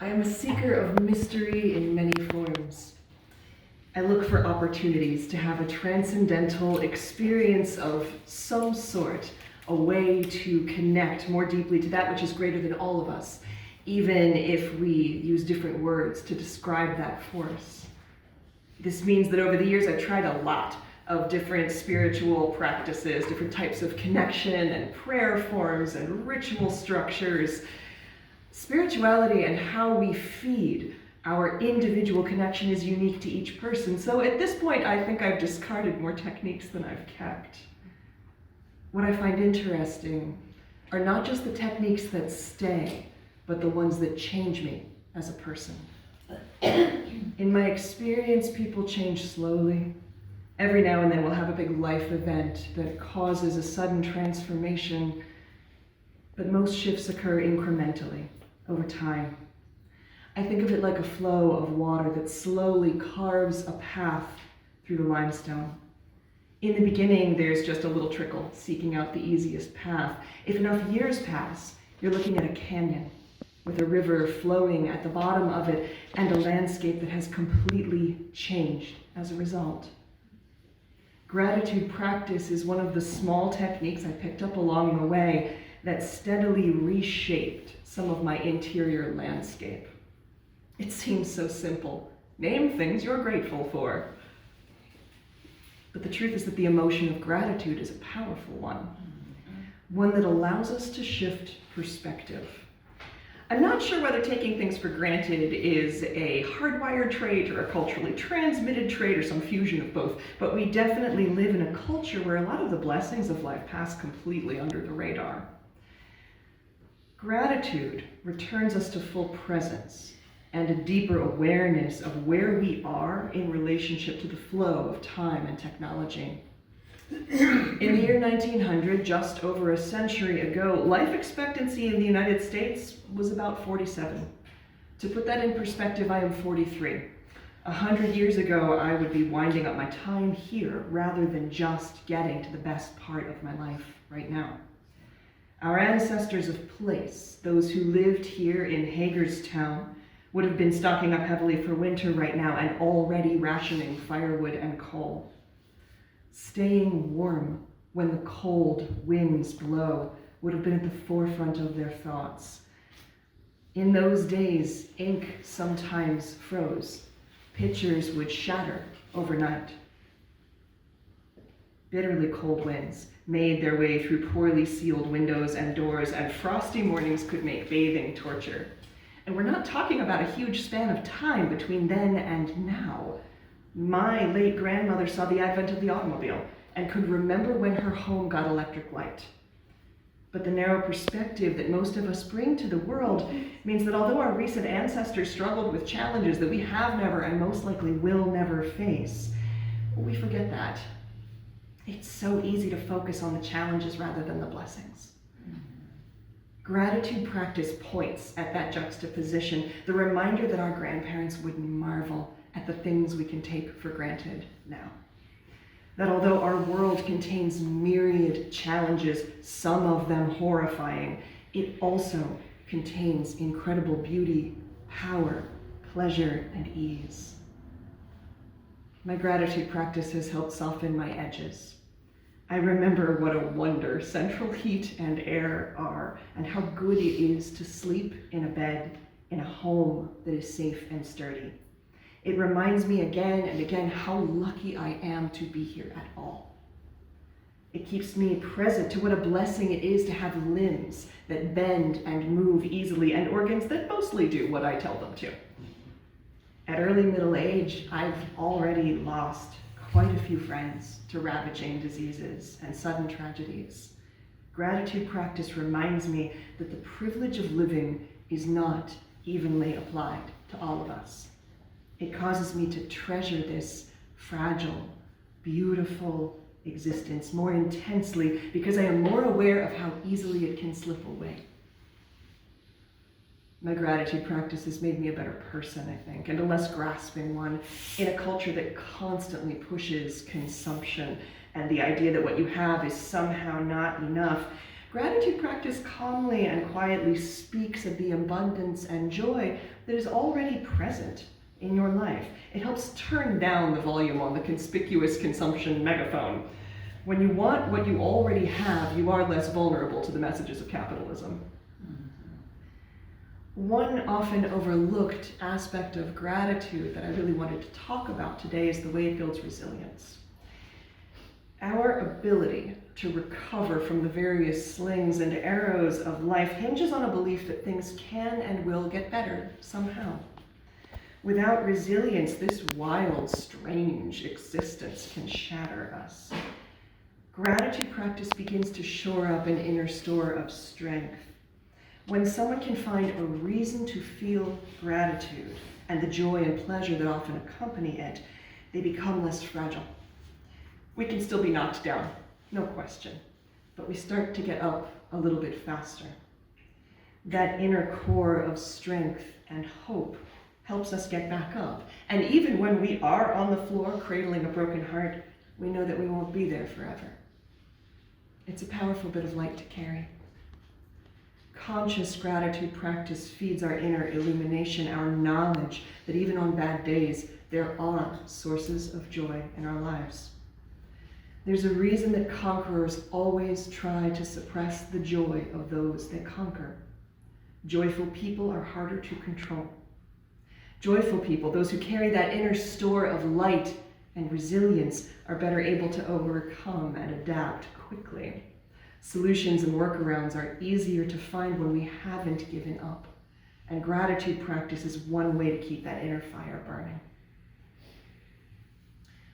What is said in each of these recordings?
I am a seeker of mystery in many forms. I look for opportunities to have a transcendental experience of some sort, a way to connect more deeply to that which is greater than all of us, even if we use different words to describe that force. This means that over the years I've tried a lot of different spiritual practices, different types of connection and prayer forms and ritual structures. Spirituality and how we feed our individual connection is unique to each person. So at this point, I think I've discarded more techniques than I've kept. What I find interesting are not just the techniques that stay, but the ones that change me as a person. In my experience, people change slowly. Every now and then we'll have a big life event that causes a sudden transformation, but most shifts occur incrementally, over time. I think of it like a flow of water that slowly carves a path through the limestone. In the beginning, there's just a little trickle seeking out the easiest path. If enough years pass, you're looking at a canyon with a river flowing at the bottom of it and a landscape that has completely changed as a result. Gratitude practice is one of the small techniques I picked up along the way that steadily reshaped some of my interior landscape. It seems so simple. Name things you're grateful for. But the truth is that the emotion of gratitude is a powerful one that allows us to shift perspective. I'm not sure whether taking things for granted is a hardwired trait or a culturally transmitted trait or some fusion of both, but we definitely live in a culture where a lot of the blessings of life pass completely under the radar. Gratitude returns us to full presence and a deeper awareness of where we are in relationship to the flow of time and technology. In the year 1900, just over a century ago, life expectancy in the United States was about 47. To put that in perspective, I am 43. 100 years ago, I would be winding up my time here rather than just getting to the best part of my life right now. Our ancestors of place, those who lived here in Hagerstown, would have been stocking up heavily for winter right now and already rationing firewood and coal. Staying warm when the cold winds blow would have been at the forefront of their thoughts. In those days, ink sometimes froze. Pictures would shatter overnight. Bitterly cold winds made their way through poorly sealed windows and doors, and frosty mornings could make bathing torture. And we're not talking about a huge span of time between then and now. My late grandmother saw the advent of the automobile and could remember when her home got electric light. But the narrow perspective that most of us bring to the world means that although our recent ancestors struggled with challenges that we have never and most likely will never face, we forget that. It's so easy to focus on the challenges rather than the blessings. Gratitude practice points at that juxtaposition, the reminder that our grandparents would marvel at the things we can take for granted now. That although our world contains myriad challenges, some of them horrifying, it also contains incredible beauty, power, pleasure, and ease. My gratitude practice has helped soften my edges. I remember what a wonder central heat and air are, and how good it is to sleep in a bed in a home that is safe and sturdy. It reminds me again and again how lucky I am to be here at all. It keeps me present to what a blessing it is to have limbs that bend and move easily and organs that mostly do what I tell them to. At early middle age, I've already lost quite a few friends to ravaging diseases and sudden tragedies. Gratitude practice reminds me that the privilege of living is not evenly applied to all of us. It causes me to treasure this fragile, beautiful existence more intensely because I am more aware of how easily it can slip away. My gratitude practice has made me a better person, I think, and a less grasping one in a culture that constantly pushes consumption and the idea that what you have is somehow not enough. Gratitude practice calmly and quietly speaks of the abundance and joy that is already present in your life. It helps turn down the volume on the conspicuous consumption megaphone. When you want what you already have, you are less vulnerable to the messages of capitalism. One often overlooked aspect of gratitude that I really wanted to talk about today is the way it builds resilience. Our ability to recover from the various slings and arrows of life hinges on a belief that things can and will get better somehow. Without resilience, this wild, strange existence can shatter us. Gratitude practice begins to shore up an inner store of strength. When someone can find a reason to feel gratitude and the joy and pleasure that often accompany it, they become less fragile. We can still be knocked down, no question, but we start to get up a little bit faster. That inner core of strength and hope helps us get back up. And even when we are on the floor cradling a broken heart, we know that we won't be there forever. It's a powerful bit of light to carry. Conscious gratitude practice feeds our inner illumination, our knowledge that even on bad days, there are sources of joy in our lives. There's a reason that conquerors always try to suppress the joy of those that conquer. Joyful people are harder to control. Joyful people, those who carry that inner store of light and resilience, are better able to overcome and adapt quickly. Solutions and workarounds are easier to find when we haven't given up. And gratitude practice is one way to keep that inner fire burning.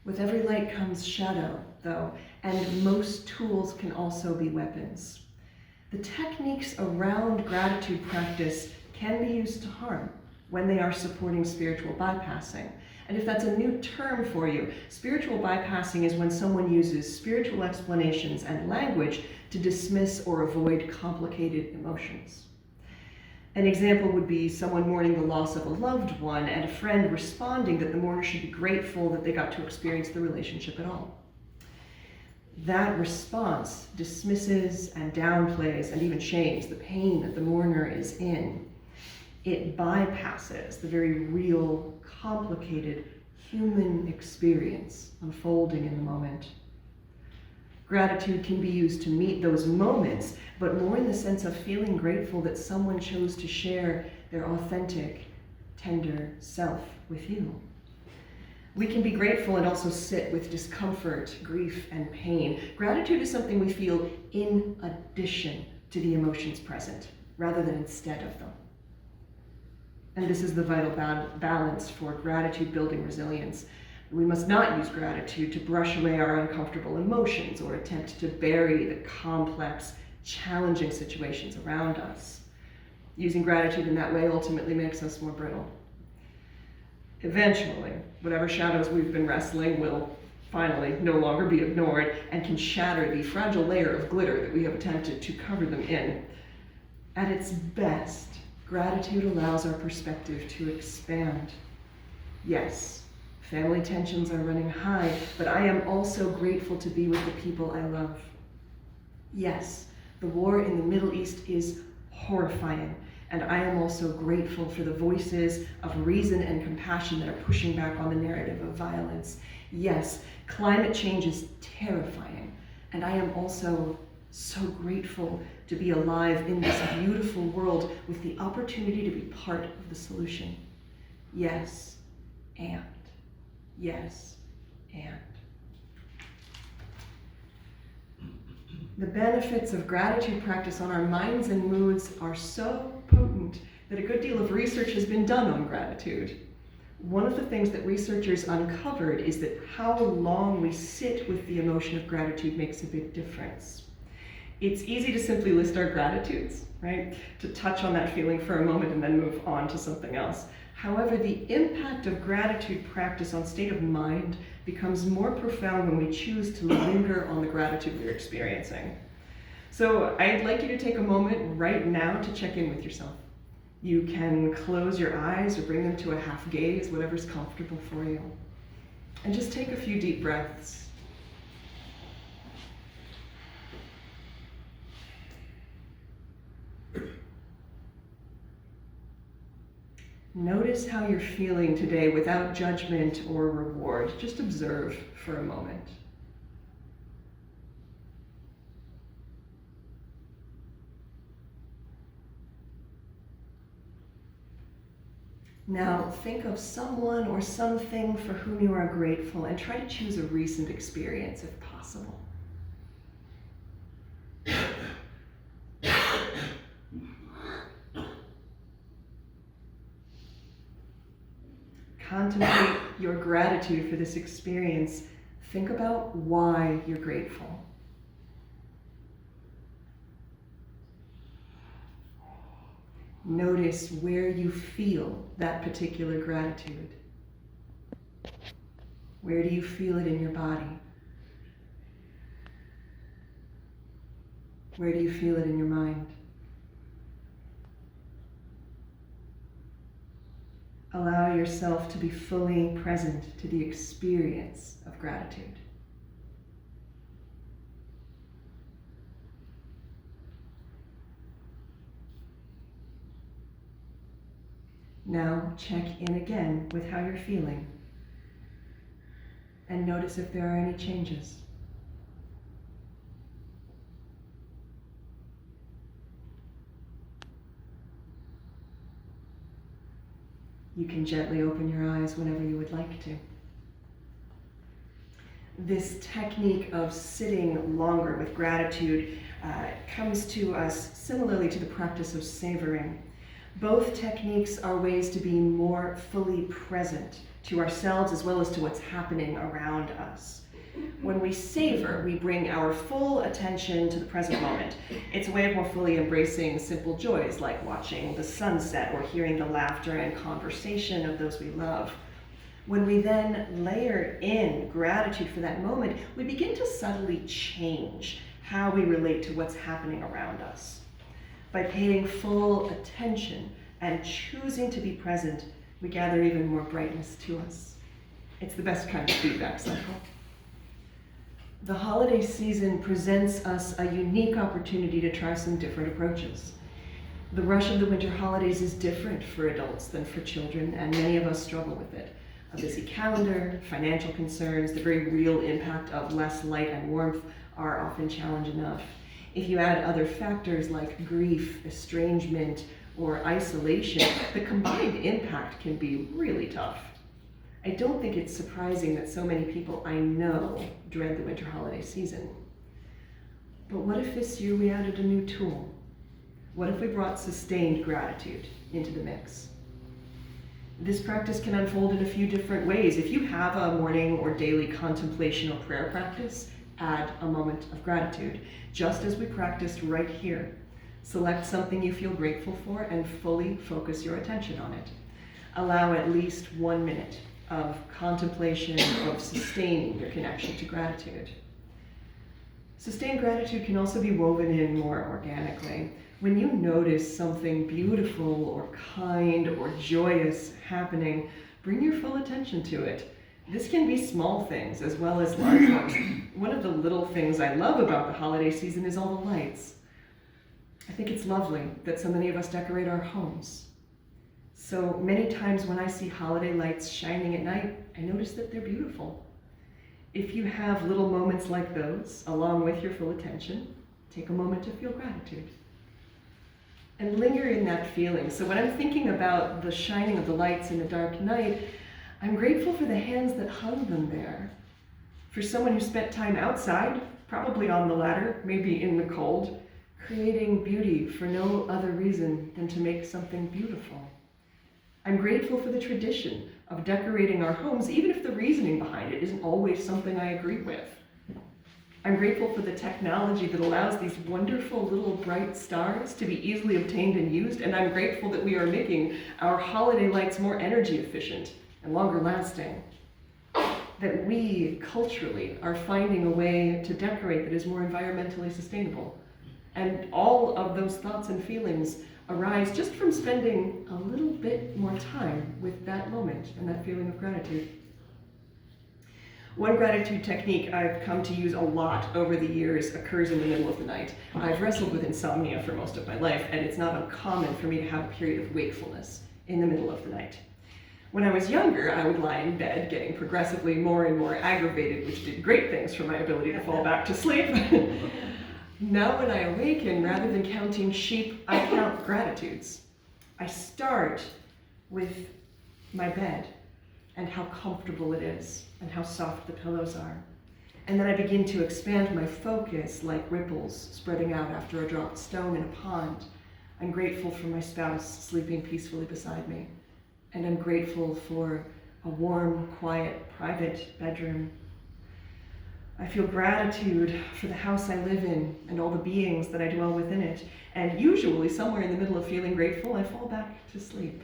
With every light comes shadow, though, and most tools can also be weapons. The techniques around gratitude practice can be used to harm when they are supporting spiritual bypassing. And if that's a new term for you, spiritual bypassing is when someone uses spiritual explanations and language to dismiss or avoid complicated emotions. An example would be someone mourning the loss of a loved one and a friend responding that the mourner should be grateful that they got to experience the relationship at all. That response dismisses and downplays and even shames the pain that the mourner is in. It bypasses the very real, complicated human experience unfolding in the moment. Gratitude can be used to meet those moments, but more in the sense of feeling grateful that someone chose to share their authentic, tender self with you. We can be grateful and also sit with discomfort, grief, and pain. Gratitude is something we feel in addition to the emotions present, rather than instead of them. And this is the vital balance for gratitude-building resilience. We must not use gratitude to brush away our uncomfortable emotions or attempt to bury the complex, challenging situations around us. Using gratitude in that way ultimately makes us more brittle. Eventually, whatever shadows we've been wrestling will finally no longer be ignored and can shatter the fragile layer of glitter that we have attempted to cover them in. At its best, gratitude allows our perspective to expand. Yes, family tensions are running high, but I am also grateful to be with the people I love. Yes, the war in the Middle East is horrifying, and I am also grateful for the voices of reason and compassion that are pushing back on the narrative of violence. Yes, climate change is terrifying, and I am also so grateful to be alive in this beautiful world with the opportunity to be part of the solution. Yes, and. Yes, and. The benefits of gratitude practice on our minds and moods are so potent that a good deal of research has been done on gratitude. One of the things that researchers uncovered is that how long we sit with the emotion of gratitude makes a big difference. It's easy to simply list our gratitudes, right? To touch on that feeling for a moment and then move on to something else. However, the impact of gratitude practice on state of mind becomes more profound when we choose to linger on the gratitude we're experiencing. So I'd like you to take a moment right now to check in with yourself. You can close your eyes or bring them to a half gaze, whatever's comfortable for you. And just take a few deep breaths. Notice how you're feeling today without judgment or reward. Just observe for a moment. Now, think of someone or something for whom you are grateful and try to choose a recent experience if possible. Contemplate your gratitude for this experience. Think about why you're grateful. Notice where you feel that particular gratitude. Where do you feel it in your body? Where do you feel it in your mind? Allow yourself to be fully present to the experience of gratitude. Now check in again with how you're feeling and notice if there are any changes. You can gently open your eyes whenever you would like to. This technique of sitting longer with gratitude comes to us similarly to the practice of savoring. Both techniques are ways to be more fully present to ourselves as well as to what's happening around us. When we savor, we bring our full attention to the present moment. It's a way of more fully embracing simple joys like watching the sunset or hearing the laughter and conversation of those we love. When we then layer in gratitude for that moment, we begin to subtly change how we relate to what's happening around us. By paying full attention and choosing to be present, we gather even more brightness to us. It's the best kind of feedback cycle. The holiday season presents us a unique opportunity to try some different approaches. The rush of the winter holidays is different for adults than for children, and many of us struggle with it. A busy calendar, financial concerns, the very real impact of less light and warmth are often challenge enough. If you add other factors like grief, estrangement, or isolation, the combined impact can be really tough. I don't think it's surprising that so many people I know dread the winter holiday season. But what if this year we added a new tool? What if we brought sustained gratitude into the mix? This practice can unfold in a few different ways. If you have a morning or daily contemplation or prayer practice, add a moment of gratitude, just as we practiced right here. Select something you feel grateful for and fully focus your attention on it. Allow at least 1 minute of contemplation, of sustaining your connection to gratitude. Sustained gratitude can also be woven in more organically. When you notice something beautiful or kind or joyous happening, bring your full attention to it. This can be small things as well as large ones. One of the little things I love about the holiday season is all the lights. I think it's lovely that so many of us decorate our homes. So many times when I see holiday lights shining at night, I notice that they're beautiful. If you have little moments like those, along with your full attention, take a moment to feel gratitude. And linger in that feeling. So when I'm thinking about the shining of the lights in the dark night, I'm grateful for the hands that hung them there. For someone who spent time outside, probably on the ladder, maybe in the cold, creating beauty for no other reason than to make something beautiful. I'm grateful for the tradition of decorating our homes, even if the reasoning behind it isn't always something I agree with. I'm grateful for the technology that allows these wonderful little bright stars to be easily obtained and used, and I'm grateful that we are making our holiday lights more energy efficient and longer lasting. That we, culturally, are finding a way to decorate that is more environmentally sustainable. And all of those thoughts and feelings arise just from spending a little bit more time with that moment and that feeling of gratitude. One gratitude technique I've come to use a lot over the years occurs in the middle of the night. I've wrestled with insomnia for most of my life, and it's not uncommon for me to have a period of wakefulness in the middle of the night. When I was younger, I would lie in bed, getting progressively more and more aggravated, which did great things for my ability to fall back to sleep. Now when I awaken, rather than counting sheep, I count gratitudes. I start with my bed and how comfortable it is and how soft the pillows are. And then I begin to expand my focus like ripples spreading out after a dropped stone in a pond. I'm grateful for my spouse sleeping peacefully beside me. And I'm grateful for a warm, quiet, private bedroom. I feel gratitude for the house I live in and all the beings that I dwell within it. And usually, somewhere in the middle of feeling grateful, I fall back to sleep.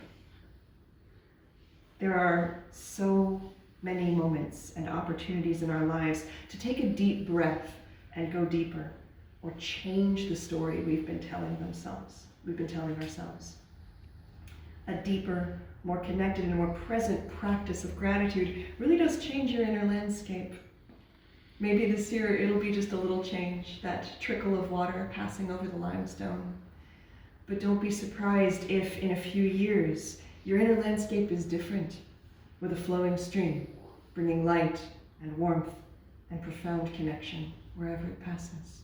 There are so many moments and opportunities in our lives to take a deep breath and go deeper, or change the story we've been telling ourselves. A deeper, more connected, and more present practice of gratitude really does change your inner landscape. Maybe this year it'll be just a little change, that trickle of water passing over the limestone. But don't be surprised if in a few years your inner landscape is different, with a flowing stream, bringing light and warmth and profound connection wherever it passes.